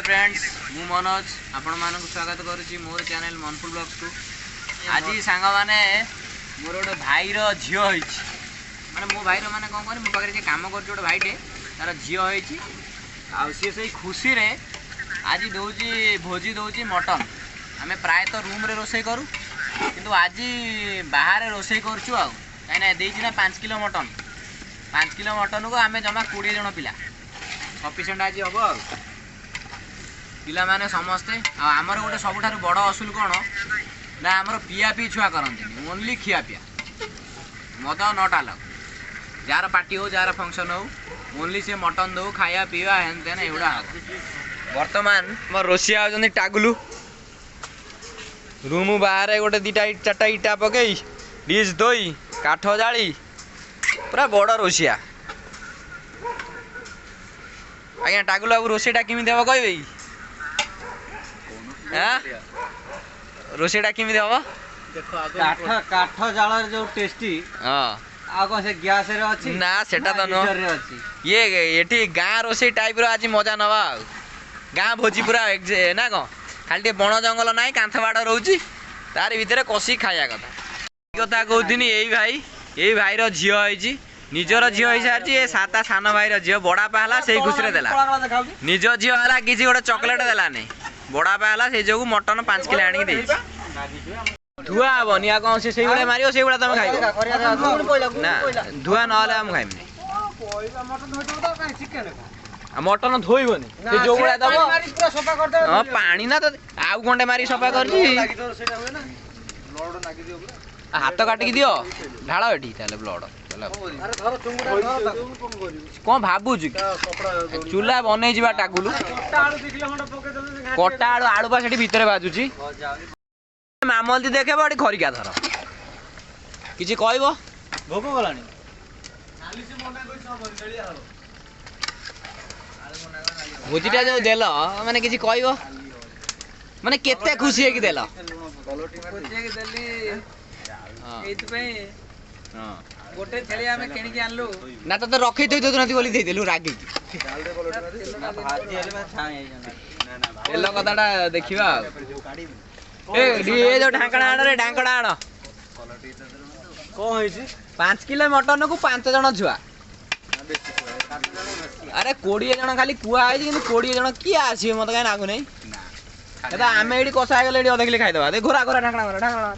Hi friends मु मनोज आपण मानक स्वागत करुच्ची मोर चैनल मनफुल ब्लॉग्स को। आज सांग मैंने मोर गोटे भाईर झील माने मो भाईर माने कौन कह मो पाखे कम कर गोटे भाईटे तार झील सी से खुशी रे आज दौची भोजी दौची मटन आम प्रायतः रूम रे रोसे करूँ किंतु आज बाहर रोसे करूँ कहीं 5 किलो मटन 5 किलो मटन को आम जमा 20 जन पिला सफिसीयंट आज हम पिला माने समस्ते आमर गोटे सबुठ बड़ असुल कौन ना आमर पिया पी छुआ करते ओनली खिया पिया मद नट आलाउ जार पार्टी हो जार फंक्शन हो ओनली से मटन दो खाया पीवा हेन तेन एगुड़ा हम बर्तमान मोर रोसिया होती टागुलू रूम बाहर गोटे 2-4टा इटा पकई डिश धोई काठ जाली पूरा बड़ रोसिया आज्ञा टागुलू बाबू रोषेटा केमी हम कहे रोषेटा केमी हम काठ जाल जो टेस्टी से गैस रे अछि ना सेटा तो न ये एठी गाँ रोषे टाइप रो आज मजा नवा गाँ भोजी पूरा ना कौन खाली बण जंगल ना कांथ बाड़ रोची तार भितर कषि खाया कथा कहती यही भाईर झील होती निजर झील हो सारी ये साता सान भाईर झील बड़ापा है से खुशी देला निज झील है किसी गोटे चॉकलेट देलानी बड़ापा है से जो मटन 5 किलो आनी दे धुआ हेनी आ कौन से मार से तुम खाइब ना धुआ ना हम खाइबनी मटन धोइबनी जो गुड़ा दब पानी ना तो आउ घंटे मारी सफा कर हाथ काटिक दियो ढाल एटी ब्लड कौन भावुच चूल्हा बनई जा टाकुलू कटा आलू आलू पा से भितर बाजुची मामलती देखे बड़ी खरिका धर किसी कहब भोग गला भोजीटा जो देल माने किसी कहब माने केते खुशी है कि देल गोटे छेली आमे किन के आनलु ना तो रखै थई तो नथि बोली दे देलु रागी एलो कथाटा देखिबा ए जो ढांकड़ा आण रे ढांकड़ा आण को होइछि 5 किलो मटन को 5 जन छुआ अरे 20 जन खाली कुआ है कि 20 जन किए आसी मत कहीं लागू नहीं आम ये कषा गले अध किलो खाईदे घोरा घोरा ढांकड़ा घोरा ढांकड़ा